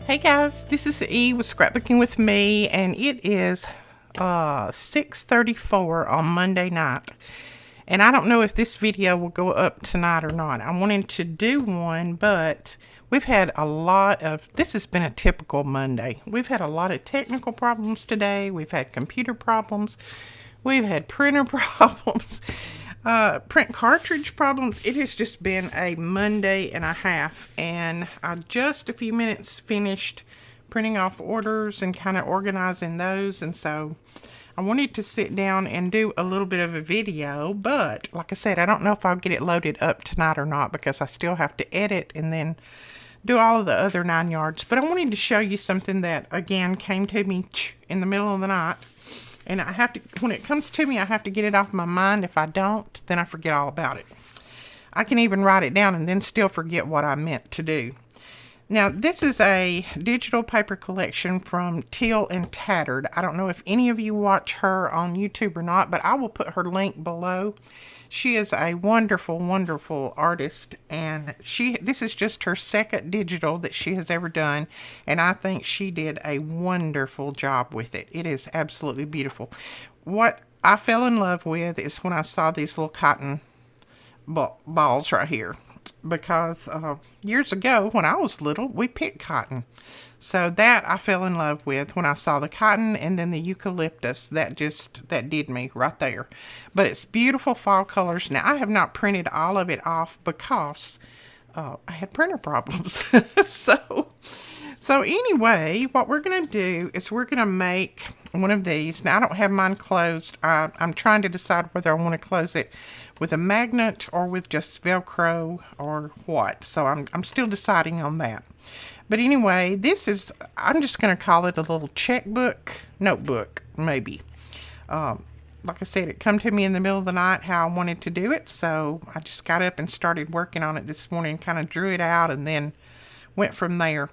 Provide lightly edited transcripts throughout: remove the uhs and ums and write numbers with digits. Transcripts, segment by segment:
Hey guys, this is E with Scrapbooking with me, and it is 6:34 on Monday night. And I don't know if this video will go up tonight or not. I wanted to do one, but we've had a lot of, this has been a typical Monday. We've had a lot of technical problems today. We've had computer problems. We've had printer problems. Print cartridge problems. It has just been a Monday and a half, and I just a few minutes finished printing off orders and kind of organizing those, and so I wanted to sit down and do a little bit of a video, but like I said, I don't know if I'll get it loaded up tonight or not because I still have to edit and then do all of the other 9 yards. But I wanted to show you something that again came to me in the middle of the night. And I have to, when it comes to me, I have to get it off my mind. If I don't, then I forget all about it. I can even write it down and then still forget what I meant to do. Now, this is a digital paper collection from Teal and Tattered. I don't know if any of you watch her on YouTube or not, but I will put her link below. She is a wonderful, wonderful artist, and this is just her second digital that she has ever done, and I think she did a wonderful job with it. It is absolutely beautiful. What I fell in love with is when I saw these little cotton balls right here, because years ago when I was little, we picked cotton. So that I fell in love with when I saw the cotton, and then the eucalyptus. That did me right there. But it's beautiful fall colors. Now, I have not printed all of it off because I had printer problems. So anyway, what we're going to do is we're going to make one of these. Now, I don't have mine closed. I'm trying to decide whether I want to close it with a magnet or with just Velcro or what. So I'm still deciding on that. But anyway, I'm just going to call it a little checkbook, notebook, maybe. Like I said, it come to me in the middle of the night how I wanted to do it. So I just got up and started working on it this morning, kind of drew it out and then went from there.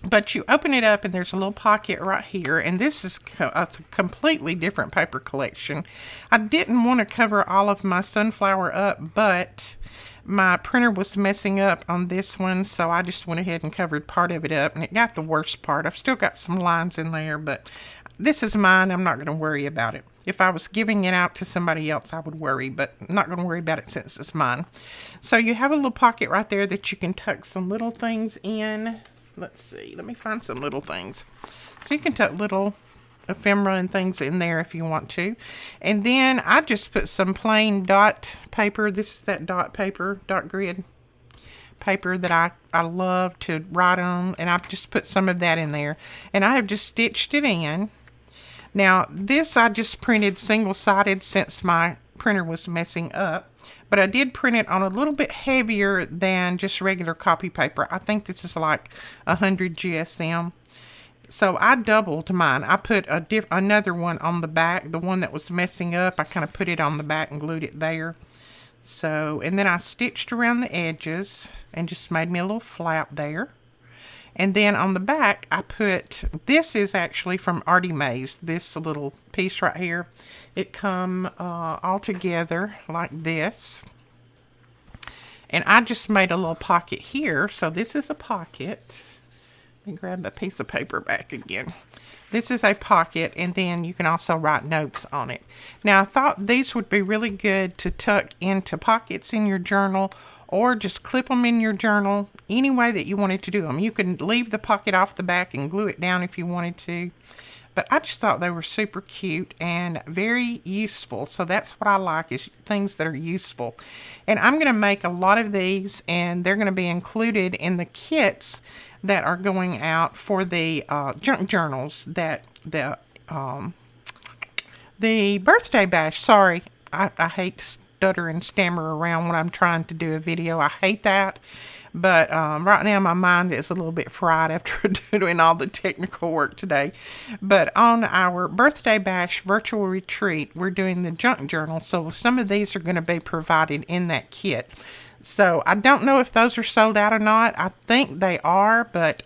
But you open it up and there's a little pocket right here, and this is a completely different paper collection. I didn't want to cover all of my sunflower up, but my printer was messing up on this one, so I just went ahead and covered part of it up, and it got the worst part. I've still got some lines in there, but this is mine. I'm not going to worry about it. If I was giving it out to somebody else, I would worry, but I'm not going to worry about it since it's mine. So you have a little pocket right there that you can tuck some little things in. Let's see, let me find some little things. So you can tuck little ephemera and things in there if you want to. And then I just put some plain dot paper. This is that dot paper, dot grid paper that I love to write on. And I've just put some of that in there. And I have just stitched it in. Now, this I just printed single-sided since my printer was messing up. But I did print it on a little bit heavier than just regular copy paper. I think this is like 100 GSM. So I doubled mine. I put another one on the back. The one that was messing up, I kind of put it on the back and glued it there. So, and then I stitched around the edges and just made me a little flap there. And then on the back, I put, this is actually from Artie Mae's, this little piece right here. It come all together like this. And I just made a little pocket here. So this is a pocket. Let me grab the piece of paper back again. This is a pocket, and then you can also write notes on it. Now, I thought these would be really good to tuck into pockets in your journal, or just clip them in your journal any way that you wanted to do them. You can leave the pocket off the back and glue it down if you wanted to. But I just thought they were super cute and very useful. So that's what I like, is things that are useful. And I'm going to make a lot of these, and they're going to be included in the kits that are going out for the junk journals that the birthday bash. Sorry, I hate to stutter and stammer around when I'm trying to do a video. I hate that. But right now my mind is a little bit fried after doing all the technical work today. But on our birthday bash virtual retreat, we're doing the junk journal. So some of these are going to be provided in that kit. So I don't know if those are sold out or not. I think they are. But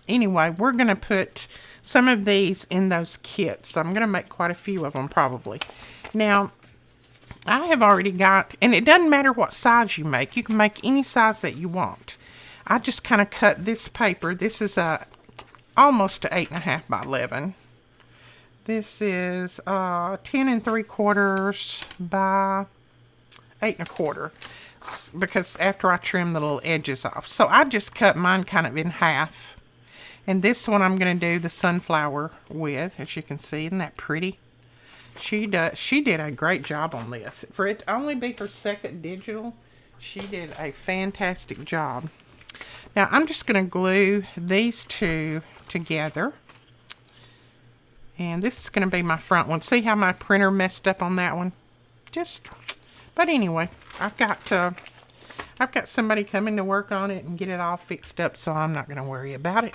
anyway, we're going to put some of these in those kits. So I'm going to make quite a few of them probably. Now, I have already got, and it doesn't matter what size you make. You can make any size that you want. I just kind of cut this paper. This is almost a 8.5 by 11. This is 10 3/4 by 8 1/4, because after I trim the little edges off. So I just cut mine kind of in half. And this one I'm going to do the sunflower with, as you can see. Isn't that pretty? She did a great job on this. For it to only be her second digital, she did a fantastic job. Now I'm just going to glue these two together. And this is going to be my front one. See how my printer messed up on that one? But anyway, I've got somebody coming to work on it and get it all fixed up, so I'm not going to worry about it.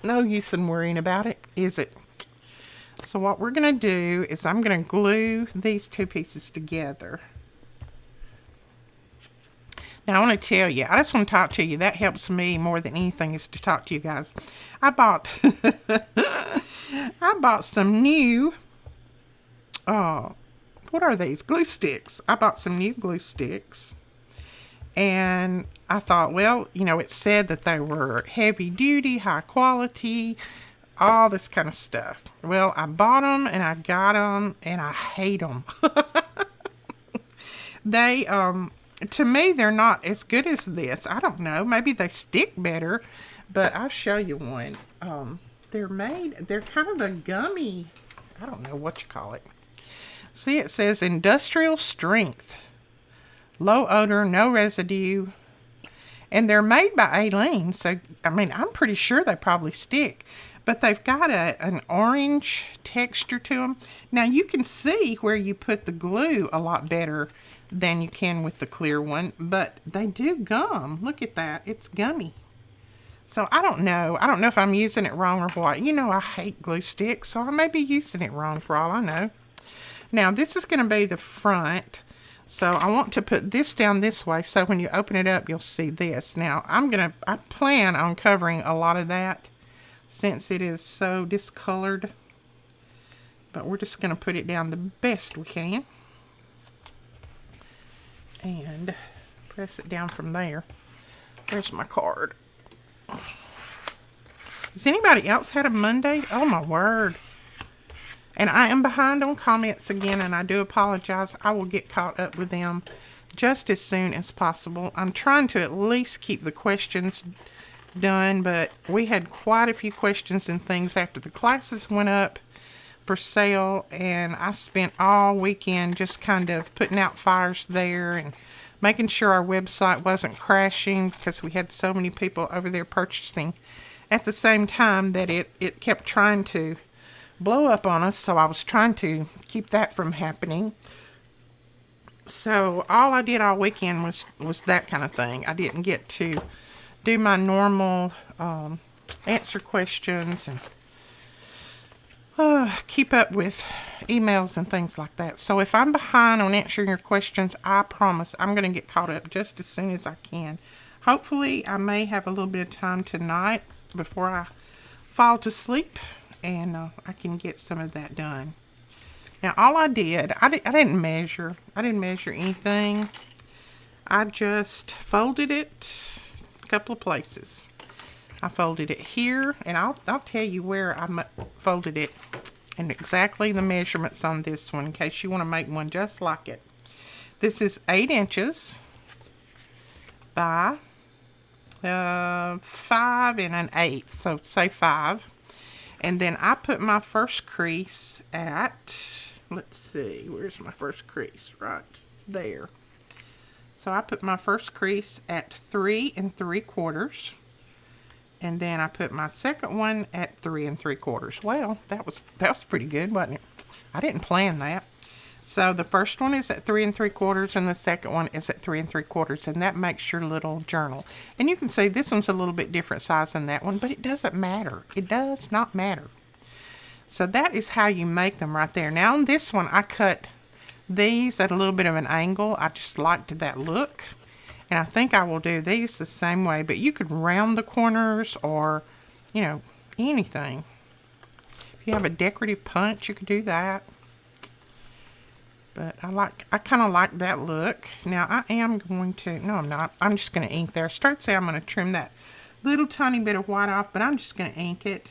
No use in worrying about it, is it? So what we're going to do is I'm going to glue these two pieces together. Now, I want to tell you, I just want to talk to you. That helps me more than anything, is to talk to you guys. I bought some new, what are these? Glue sticks. I bought some new glue sticks. And I thought, well, you know, it said that they were heavy duty, high quality, all this kind of stuff. Well, I bought them and I got them and I hate them. They, to me, they're not as good as this. I don't know. Maybe they stick better, but I'll show you one. They're kind of a gummy, I don't know what you call it. See, it says industrial strength. Low odor, no residue. And they're made by Aileen, so, I mean, I'm pretty sure they probably stick. But they've got an orange texture to them. Now, you can see where you put the glue a lot better than you can with the clear one. But they do gum. Look at that. It's gummy. So, I don't know. I don't know if I'm using it wrong or what. You know, I hate glue sticks, so I may be using it wrong for all I know. Now, this is going to be the front. So I want to put this down this way, so when you open it up, you'll see this. Now, I plan on covering a lot of that since it is so discolored. But we're just going to put it down the best we can. And press it down from there. There's my card. Has anybody else had a Monday? Oh, my word. And I am behind on comments again, and I do apologize. I will get caught up with them just as soon as possible. I'm trying to at least keep the questions done, but we had quite a few questions and things after the classes went up for sale, and I spent all weekend just kind of putting out fires there and making sure our website wasn't crashing, because we had so many people over there purchasing at the same time that it kept trying to blow up on us, so I was trying to keep that from happening. So all I did all weekend was that kind of thing. I didn't get to do my normal answer questions and keep up with emails and things like that. So if I'm behind on answering your questions, I promise I'm going to get caught up just as soon as I can. Hopefully I may have a little bit of time tonight before I fall to sleep, and I can get some of that done. Now, all I did, I didn't measure. I didn't measure anything. I just folded it a couple of places. I folded it here, and I'll tell you where I folded it and exactly the measurements on this one in case you want to make one just like it. This is 8 inches by 5 1/8, so say 5. And then I put my first crease at, let's see, where's my first crease? Right there. So I put my first crease at 3 3/4. And then I put my second one at 3 3/4. Well, that was pretty good, wasn't it? I didn't plan that. So the first one is at 3 3/4, and the second one is at 3 3/4, and that makes your little journal. And you can see this one's a little bit different size than that one, but it doesn't matter. It does not matter. So that is how you make them right there. Now on this one, I cut these at a little bit of an angle. I just liked that look. And I think I will do these the same way, but you could round the corners or, you know, anything. If you have a decorative punch, you could do that. But I kind of like that look. Now I am going to, no I'm not, I'm just going to ink there. Start to say I'm going to trim that little tiny bit of white off, but I'm just going to ink it.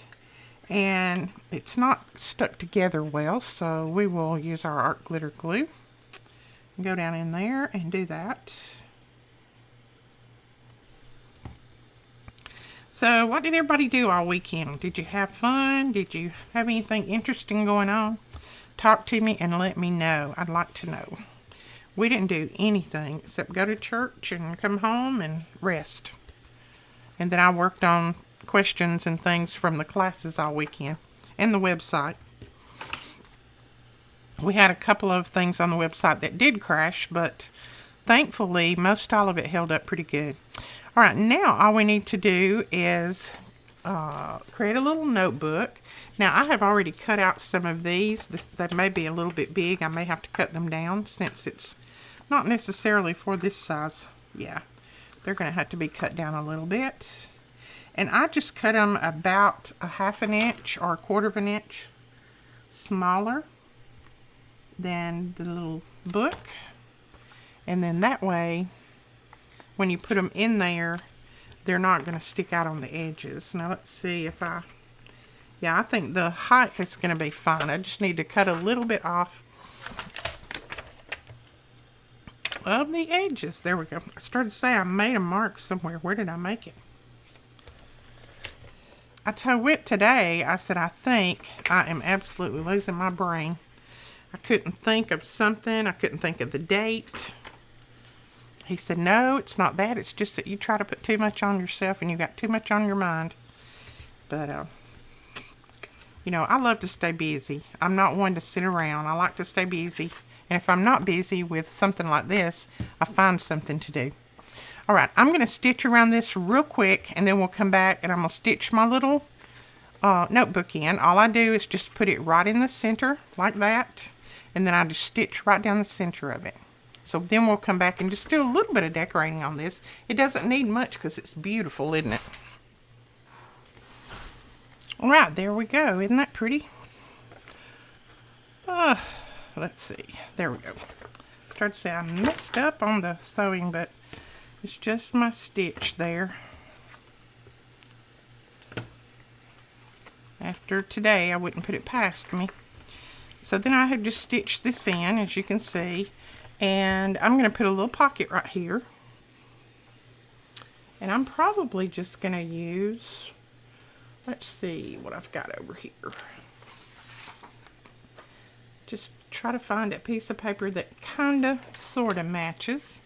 And it's not stuck together well, so we will use our art glitter glue. Go down in there and do that. So what did everybody do all weekend? Did you have fun? Did you have anything interesting going on? Talk to me and let me know. I'd like to know. We didn't do anything except go to church and come home and rest. And then I worked on questions and things from the classes all weekend and the website. We had a couple of things on the website that did crash, but thankfully most all of it held up pretty good. All right, now all we need to do is create a little notebook. Now I have already cut out some of these. They may be a little bit big. I may have to cut them down since it's not necessarily for this size. Yeah, they're going to have to be cut down a little bit. And I just cut them about a 1/2 inch or 1/4 inch smaller than the little book. And then that way, when you put them in there, they're not going to stick out on the edges. Now let's see if yeah, I think the height is going to be fine. I just need to cut a little bit off of the edges. There we go. I started to say I made a mark somewhere. Where did I make it? I told Whit today, I said, I think I am absolutely losing my brain. I couldn't think of something. I couldn't think of the date. He said, no, it's not that. It's just that you try to put too much on yourself and you got too much on your mind. But, you know, I love to stay busy. I'm not one to sit around. I like to stay busy. And if I'm not busy with something like this, I find something to do. All right, I'm going to stitch around this real quick, and then we'll come back and I'm going to stitch my little notebook in. All I do is just put it right in the center like that, and then I just stitch right down the center of it. So then we'll come back and just do a little bit of decorating on this. It doesn't need much because it's beautiful, isn't it? All right, there we go. Isn't that pretty? Let's see. There we go. Started to say I messed up on the sewing, but it's just my stitch there. After today, I wouldn't put it past me. So then I have just stitched this in, as you can see. And I'm going to put a little pocket right here. And I'm probably just going to use, let's see what I've got over here. Just try to find a piece of paper that kind of, sort of matches.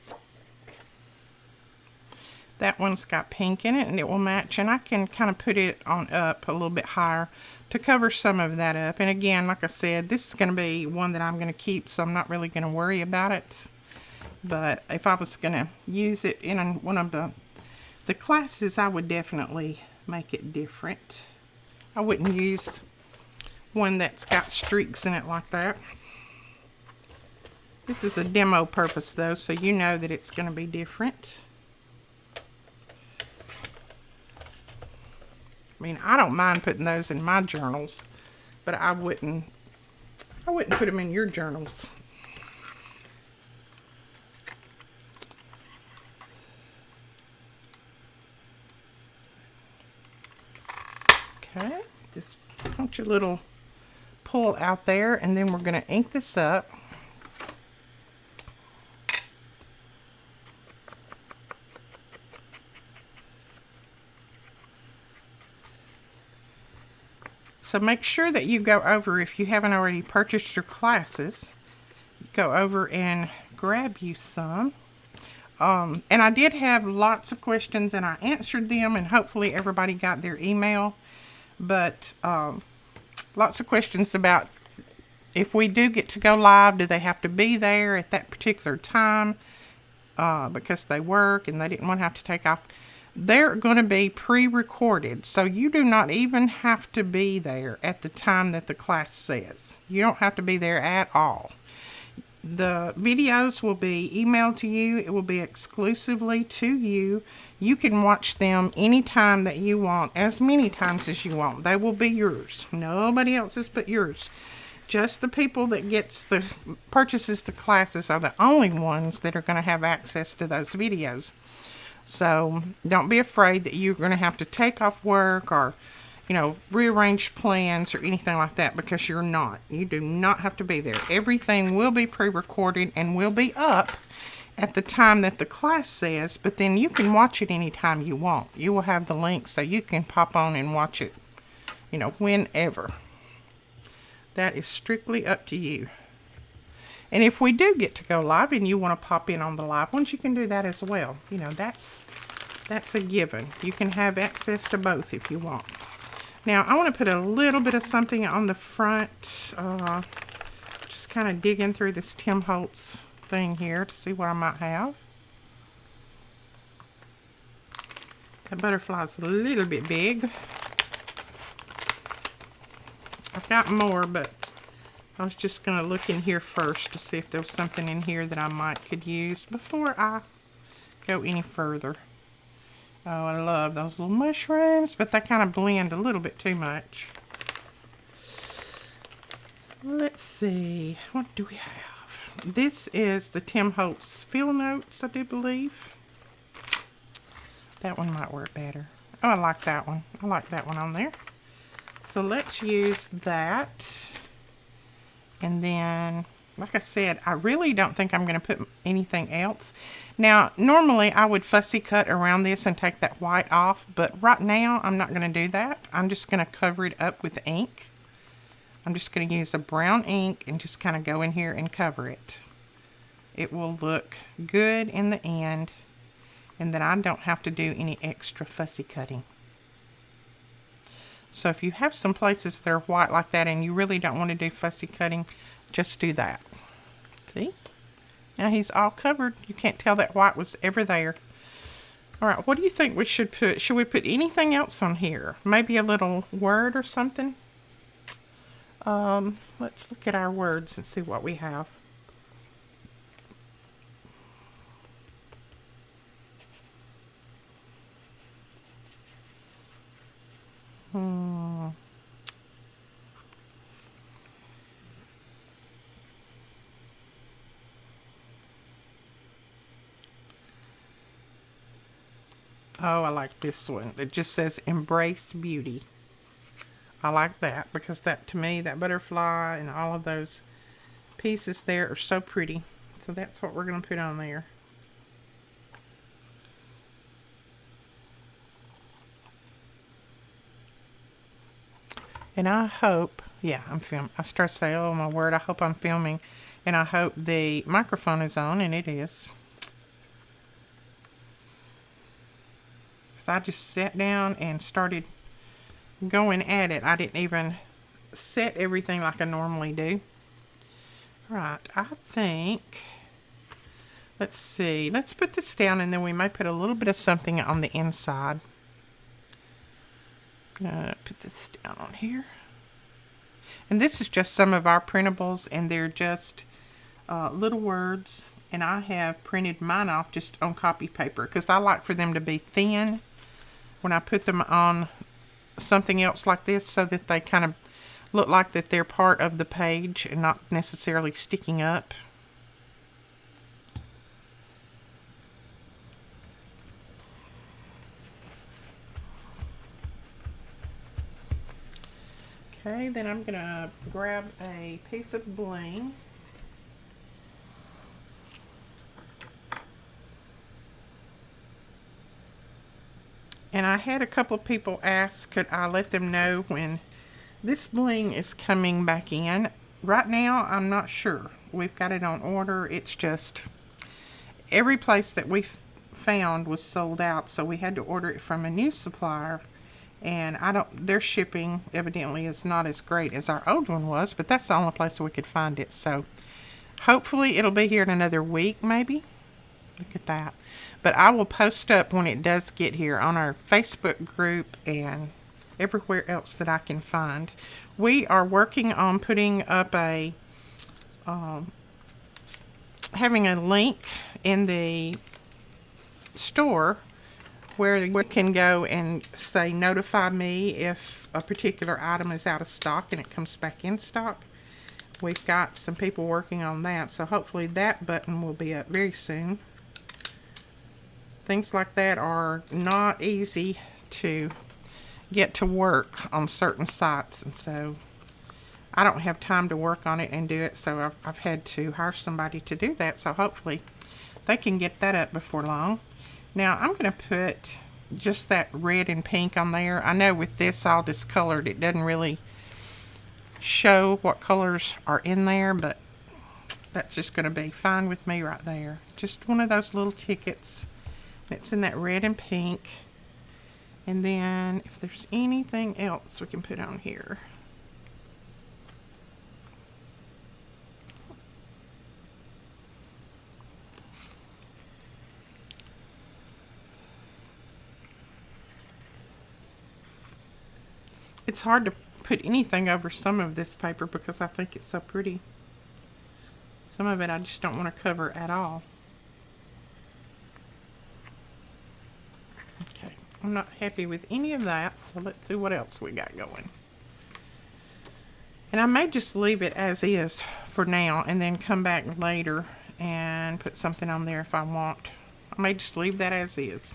That one's got pink in it and it will match, and I can kind of put it on up a little bit higher to cover some of that up. And again, like I said, this is going to be one that I'm going to keep, so I'm not really going to worry about it. But if I was going to use it in one of the classes, I would definitely make it different. I wouldn't use one that's got streaks in it like that. This is a demo purpose though, so you know that it's going to be different. I mean, I don't mind putting those in my journals, but I wouldn't put them in your journals. Okay, just punch a little pull out there, and then we're going to ink this up. So make sure that you go over, if you haven't already purchased your classes, go over and grab you some. And I did have lots of questions and I answered them, and hopefully everybody got their email. But lots of questions about if we do get to go live, do they have to be there at that particular time because they work and they didn't want to have to take off. They're going to be pre-recorded, so you do not even have to be there at the time that the class says. You don't have to be there at all. The videos will be emailed to you. It will be exclusively to you. You can watch them anytime that you want, as many times as you want. They will be yours. Nobody else's but yours. Just the people that purchases the classes are the only ones that are going to have access to those videos. So don't be afraid that you're going to have to take off work or, rearrange plans or anything like that, because you're not. You do not have to be there. Everything will be pre-recorded and will be up at the time that the class says, but then you can watch it anytime you want. You will have the link so you can pop on and watch it, whenever. That is strictly up to you. And if we do get to go live and you want to pop in on the live ones, you can do that as well. That's a given. You can have access to both if you want. Now, I want to put a little bit of something on the front. Just kind of digging through this Tim Holtz thing here to see what I might have. That butterfly's a little bit big. I've got more, but I was just going to look in here first to see if there was something in here that I could use before I go any further. Oh, I love those little mushrooms, but they kind of blend a little bit too much. Let's see, what do we have? This is the Tim Holtz Field Notes, I do believe. That one might work better. Oh, I like that one. I like that one on there. So let's use that. And then, like I said, I really don't think I'm going to put anything else. Now, normally I would fussy cut around this and take that white off, but right now I'm not going to do that. I'm just going to cover it up with ink. I'm just going to use a brown ink and just kind of go in here and cover it. It will look good in the end, and then I don't have to do any extra fussy cutting. So if you have some places that are white like that and you really don't want to do fussy cutting, just do that. See? Now he's all covered. You can't tell that white was ever there. All right, what do you think we should put? Should we put anything else on here? Maybe a little word or something? Let's look at our words and see what we have. Oh, I like this one. It just says embrace beauty. I like that because that, to me, that butterfly and all of those pieces there are so pretty. So that's what we're going to put on there. And I hope, yeah, I'm filming. I start to say, oh my word, I hope I'm filming. And I hope the microphone is on, and it is. So I just sat down and started going at it. I didn't even set everything like I normally do. Right, I think, let's see. Let's put this down, and then we may put a little bit of something on the inside. Put this down on here. And this is just some of our printables, and they're just little words. And I have printed mine off just on copy paper because I like for them to be thin when I put them on something else like this, so that they kind of look like that they're part of the page and not necessarily sticking up. Okay, then I'm going to grab a piece of bling. And I had a couple people ask, could I let them know when this bling is coming back in. Right now, I'm not sure. We've got it on order. It's just every place that we found was sold out, so we had to order it from a new supplier. And their shipping evidently is not as great as our old one was, but that's the only place we could find it. So hopefully it'll be here in another week, maybe. Look at that. But I will post up when it does get here on our Facebook group and everywhere else that I can find. We are working on putting up having a link in the store where you can go and say, notify me if a particular item is out of stock and it comes back in stock. we've got some people working on that, so hopefully that button will be up very soon. Things like that are not easy to get to work on certain sites, and so I don't have time to work on it and do it, so I've had to hire somebody to do that, so hopefully they can get that up before long. Now I'm going to put just that red and pink on there. I know with this all discolored, it doesn't really show what colors are in there, but that's just going to be fine with me right there. Just one of those little tickets. It's in that red and pink. And then if there's anything else we can put on here. It's hard to put anything over some of this paper because I think it's so pretty. Some of it I just don't want to cover at all. Okay, I'm not happy with any of that, so let's see what else we got going. And I may just leave it as is for now and then come back later and put something on there if I want. I may just leave that as is.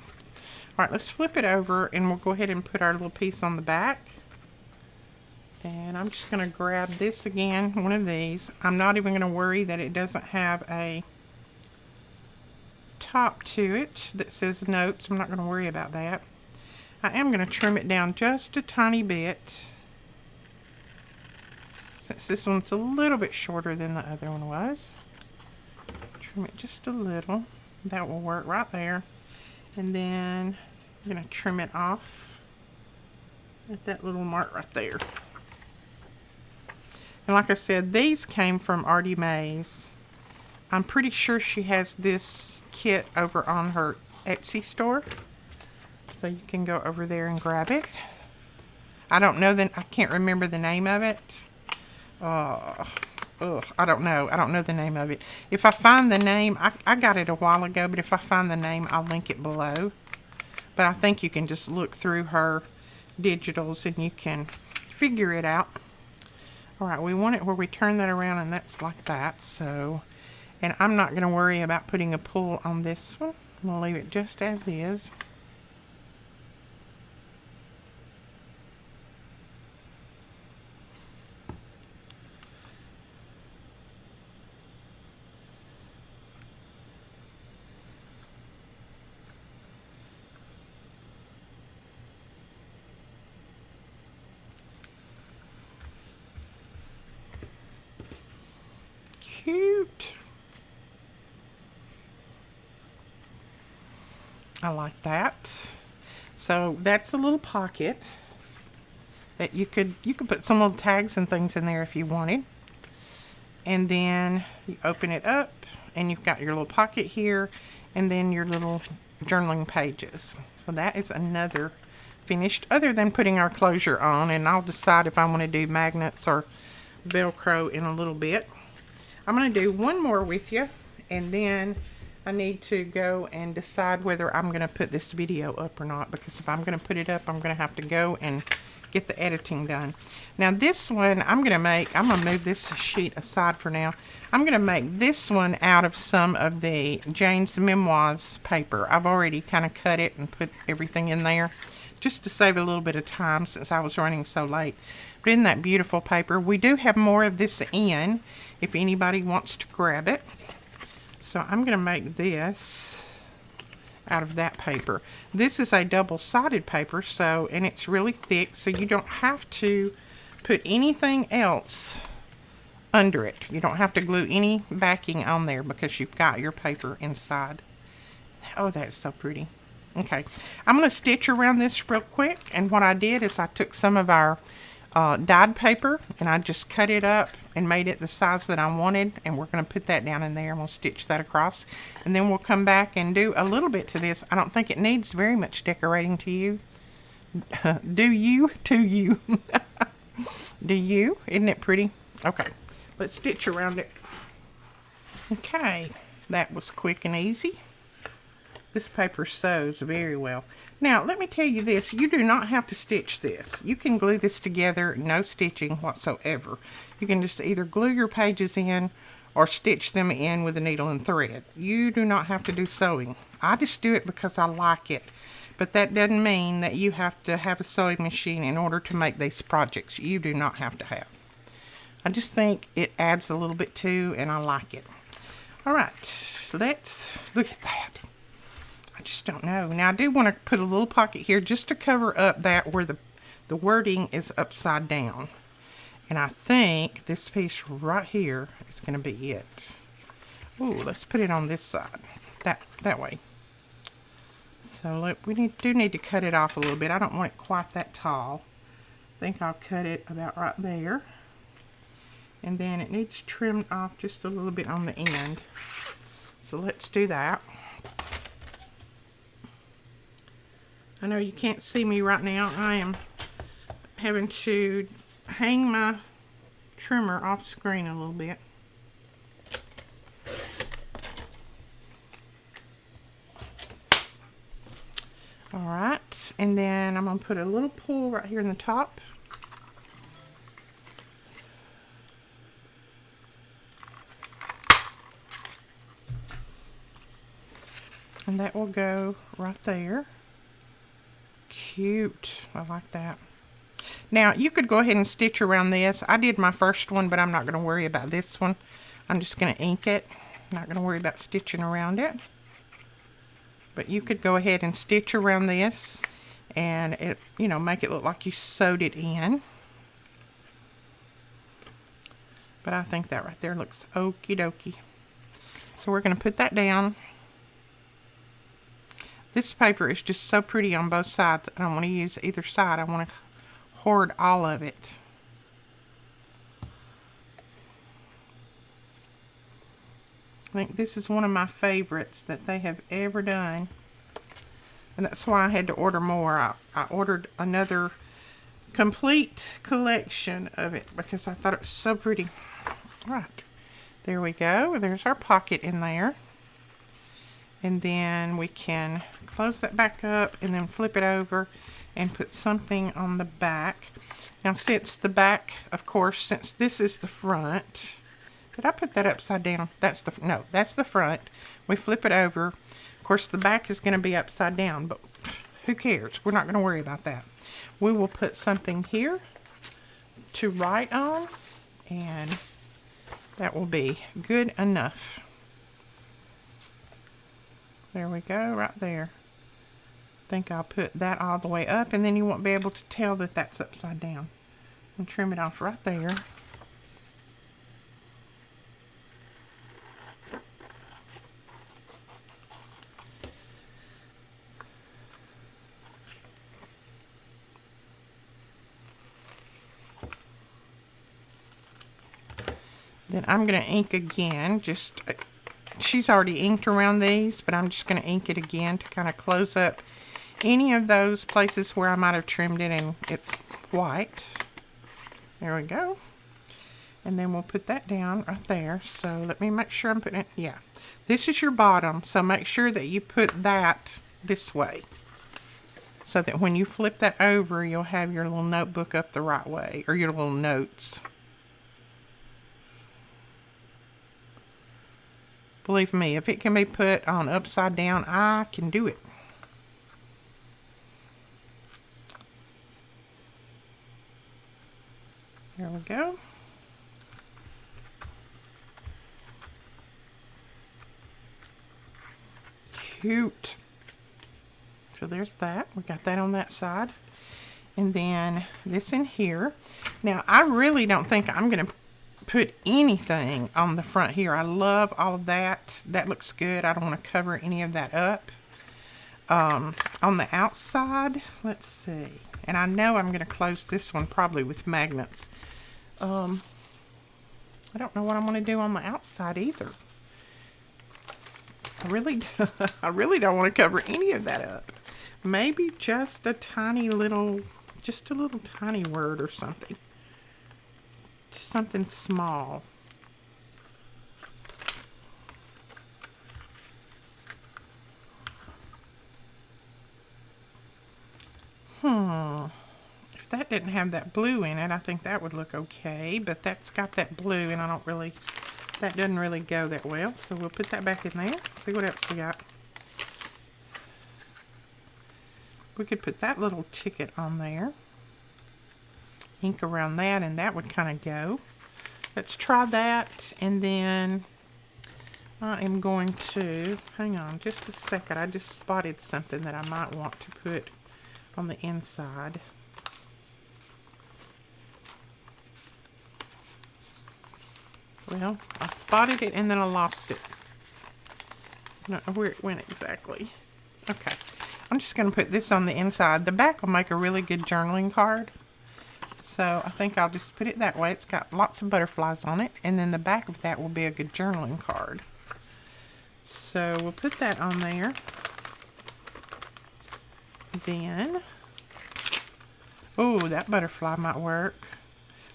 Alright, let's flip it over and we'll go ahead and put our little piece on the back. And I'm just going to grab this again, one of these. I'm not even going to worry that it doesn't have a top to it that says notes. I'm not going to worry about that. I am going to trim it down just a tiny bit, since this one's a little bit shorter than the other one was. Trim it just a little. That will work right there. And then I'm going to trim it off at that little mark right there. And like I said, these came from Artie Mae's. I'm pretty sure she has this kit over on her Etsy store. So you can go over there and grab it. I don't know, I can't remember the name of it. I don't know. I don't know the name of it. If I find the name, I got it a while ago, but if I find the name, I'll link it below. But I think you can just look through her digitals and you can figure it out. Alright, we want it where we turn that around and that's like that, so, and I'm not going to worry about putting a pull on this one. I'm going to leave it just as is. Cute. I like that. So that's a little pocket that you could put some little tags and things in there if you wanted. And then you open it up and you've got your little pocket here and then your little journaling pages. So that is another finished, other than putting our closure on, and I'll decide if I want to do magnets or Velcro in a little bit. I'm going to do one more with you, and then I need to go and decide whether I'm going to put this video up or not, because if I'm going to put it up, I'm going to have to go and get the editing done. Now this one I'm going to move this sheet aside for now. I'm going to make this one out of some of the Jane's Memoirs paper. I've already kind of cut it and put everything in there just to save a little bit of time since I was running so late. But isn't that beautiful paper? We do have more of this in if anybody wants to grab it. So I'm going to make this out of that paper. This is a double-sided paper, so, and it's really thick, so you don't have to put anything else under it. You don't have to glue any backing on there because you've got your paper inside. Oh, that's so pretty. Okay, I'm going to stitch around this real quick, and what I did is I took some of our dyed paper and I just cut it up and made it the size that I wanted, and we're going to put that down in there and we'll stitch that across, and then we'll come back and do a little bit to this. I don't think it needs very much decorating to you. Do you? To you. Do you? Isn't it pretty? Okay, let's stitch around it. Okay, that was quick and easy. This paper sews very well. Now, let me tell you this. You do not have to stitch this. You can glue this together, no stitching whatsoever. You can just either glue your pages in or stitch them in with a needle and thread. You do not have to do sewing. I just do it because I like it. But that doesn't mean that you have to have a sewing machine in order to make these projects. You do not have to have. I just think it adds a little bit too, and I like it. All right, let's look at that. I just don't know. Now, I do want to put a little pocket here just to cover up that where the wording is upside down. And I think this piece right here is going to be it. Ooh, let's put it on this side. That way. So look, we do need to cut it off a little bit. I don't want it quite that tall. I think I'll cut it about right there. And then it needs trimmed off just a little bit on the end. So let's do that. I know you can't see me right now. I am having to hang my trimmer off screen a little bit. Alright, and then I'm going to put a little pull right here in the top. And that will go right there. Cute. I like that. Now, you could go ahead and stitch around this. I did my first one, but I'm not going to worry about this one. I'm just going to ink it. I'm not going to worry about stitching around it. But you could go ahead and stitch around this and it, you know, make it look like you sewed it in. But I think that right there looks okie dokie. So we're going to put that down. This paper is just so pretty on both sides. I don't want to use either side. I want to hoard all of it. I think this is one of my favorites that they have ever done. And that's why I had to order more. I ordered another complete collection of it because I thought it was so pretty. Right. There we go. There's our pocket in there. And then we can close that back up and then flip it over and put something on the back. Now, since the back, of course, since this is the front, did I put that upside down? That's the front. We flip it over. Of course, the back is going to be upside down, but who cares? We're not going to worry about that. We will put something here to write on, and that will be good enough. There we go, right there. I think I'll put that all the way up, and then you won't be able to tell that that's upside down. And trim it off right there. Then I'm going to ink again, she's already inked around these, but I'm just going to ink it again to kind of close up any of those places where I might have trimmed it and it's white. There we go. And then we'll put that down right there. So let me make sure I'm putting it, yeah. This is your bottom, so make sure that you put that this way, so that when you flip that over, you'll have your little notebook up the right way, or your little notes. Believe me, if it can be put on upside down, I can do it. There we go. Cute. So there's that. We got that on that side. And then this in here. Now, I really don't think I'm going to put anything on the front here. I love all of that. That looks good. I don't want to cover any of that up. On the outside, let's see. And I know I'm going to close this one probably with magnets. I don't know what I'm going to do on the outside either. I really don't want to cover any of that up. Maybe just a tiny little, just a little tiny word or something. Something small. If that didn't have that blue in it, I think that would look okay. But that's got that blue, and that doesn't really go that well. So we'll put that back in there. See what else we got. We could put that little ticket on there. Ink around that, and that would kind of go. Let's try that, and then I am going to, hang on just a second, I just spotted something that I might want to put on the inside. Well, I spotted it and then I lost it. I don't know where it went exactly. Okay, I'm just going to put this on the inside. The back will make a really good journaling card. So I think I'll just put it that way. It's got lots of butterflies on it. And then the back of that will be a good journaling card. So we'll put that on there. Then, oh, that butterfly might work.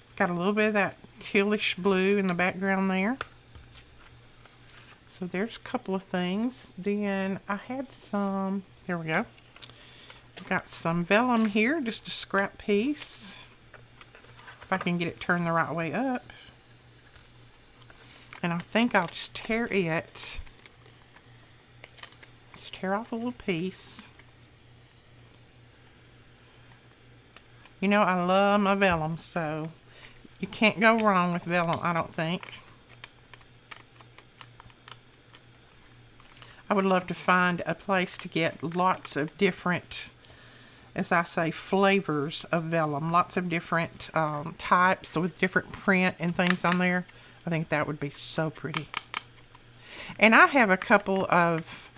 It's got a little bit of that tealish blue in the background there. So there's a couple of things. Then I had some, here we go. I've got some vellum here, just a scrap piece. If I can get it turned the right way up. And I think I'll just tear it. Just tear off a little piece. You know, I love my vellum, so you can't go wrong with vellum, I don't think. I would love to find a place to get lots of different, as I say, flavors of vellum. Lots of different types with different print and things on there. I think that would be so pretty. And I have a couple of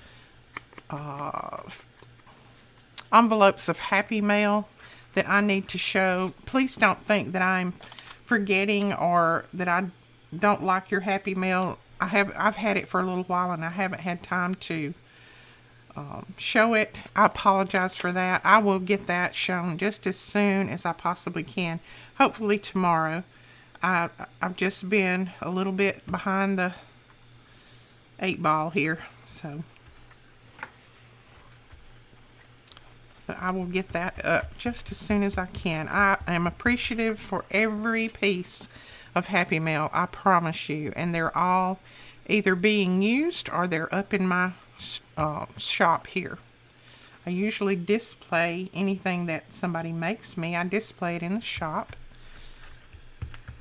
envelopes of Happy Mail that I need to show. Please don't think that I'm forgetting or that I don't like your Happy Mail. I've had it for a little while and I haven't had time to show it. I apologize for that. I will get that shown just as soon as I possibly can. Hopefully tomorrow. I've just been a little bit behind the 8 ball here, so but I will get that up just as soon as I can. I am appreciative for every piece of Happy Mail, I promise you, and they're all either being used or they're up in my shop here. I usually display anything that somebody makes me. I display it in the shop,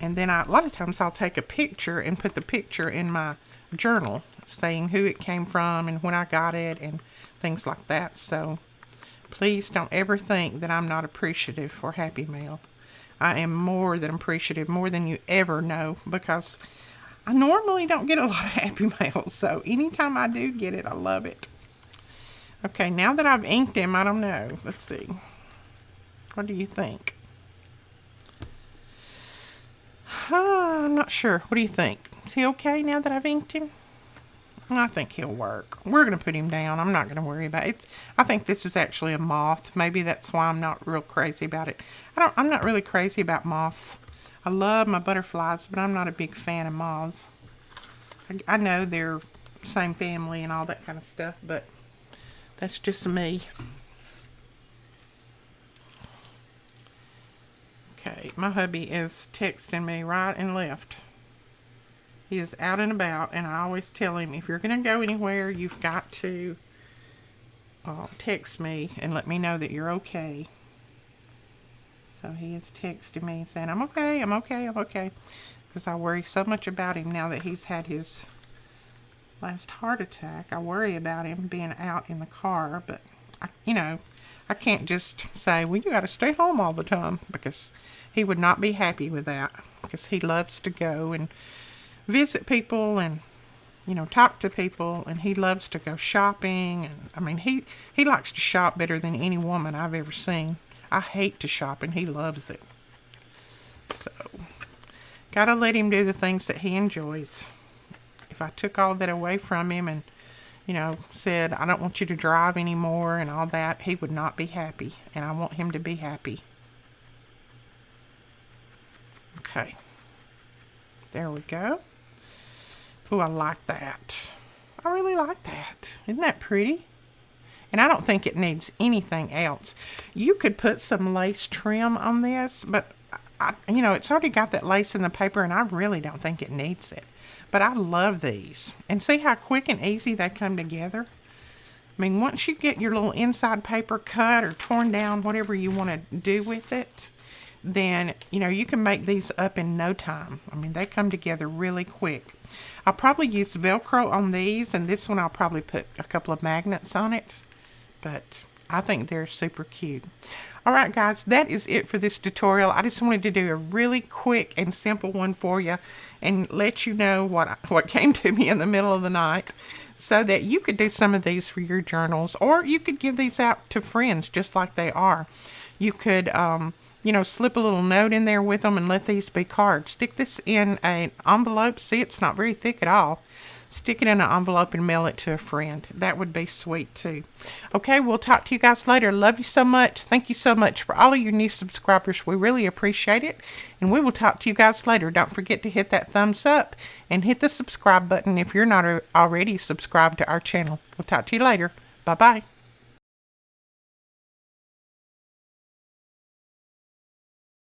and then a lot of times I'll take a picture and put the picture in my journal saying who it came from and when I got it and things like that. So please don't ever think that I'm not appreciative for Happy Mail. I am more than appreciative, more than you ever know, because I normally don't get a lot of Happy Mail, so anytime I do get it, I love it. Okay, now that I've inked him, I don't know. Let's see. What do you think? I'm not sure. What do you think? Is he okay now that I've inked him? I think he'll work. We're going to put him down. I'm not going to worry about it. I think this is actually a moth. Maybe that's why I'm not real crazy about it. I'm not really crazy about moths. I love my butterflies, but I'm not a big fan of moths. I know they're same family and all that kind of stuff, but that's just me. Okay, my hubby is texting me right and left. He is out and about, and I always tell him, if you're going to go anywhere, you've got to text me and let me know that you're okay. So he is texting me saying, I'm okay, I'm okay, I'm okay. Because I worry so much about him now that he's had his last heart attack. I worry about him being out in the car, but, I can't just say, well, you got to stay home all the time, because he would not be happy with that, because he loves to go and visit people and, talk to people, and he loves to go shopping. And I mean, he likes to shop better than any woman I've ever seen. I hate to shop, and he loves it. So, gotta let him do the things that he enjoys. If I took all that away from him and, said, I don't want you to drive anymore and all that, he would not be happy, and I want him to be happy. Okay. There we go. Oh, I like that. I really like that. Isn't that pretty? And I don't think it needs anything else. You could put some lace trim on this, but you know, it's already got that lace in the paper, and I really don't think it needs it. But I love these. And see how quick and easy they come together? I mean, once you get your little inside paper cut or torn down, whatever you want to do with it, then, you know, you can make these up in no time. I mean, they come together really quick. I'll probably use Velcro on these, and this one I'll probably put a couple of magnets on it. But I think they're super cute. Alright guys, that is it for this tutorial. I just wanted to do a really quick and simple one for you and let you know what came to me in the middle of the night, so that you could do some of these for your journals, or you could give these out to friends just like they are. You could, you know, slip a little note in there with them and let these be cards. Stick this in an envelope. See, it's not very thick at all. Stick it in an envelope and mail it to a friend. That would be sweet too. Okay, we'll talk to you guys later. Love you so much. Thank you so much for all of your new subscribers. We really appreciate it. And we will talk to you guys later. Don't forget to hit that thumbs up and hit the subscribe button if you're not already subscribed to our channel. We'll talk to you later. Bye-bye.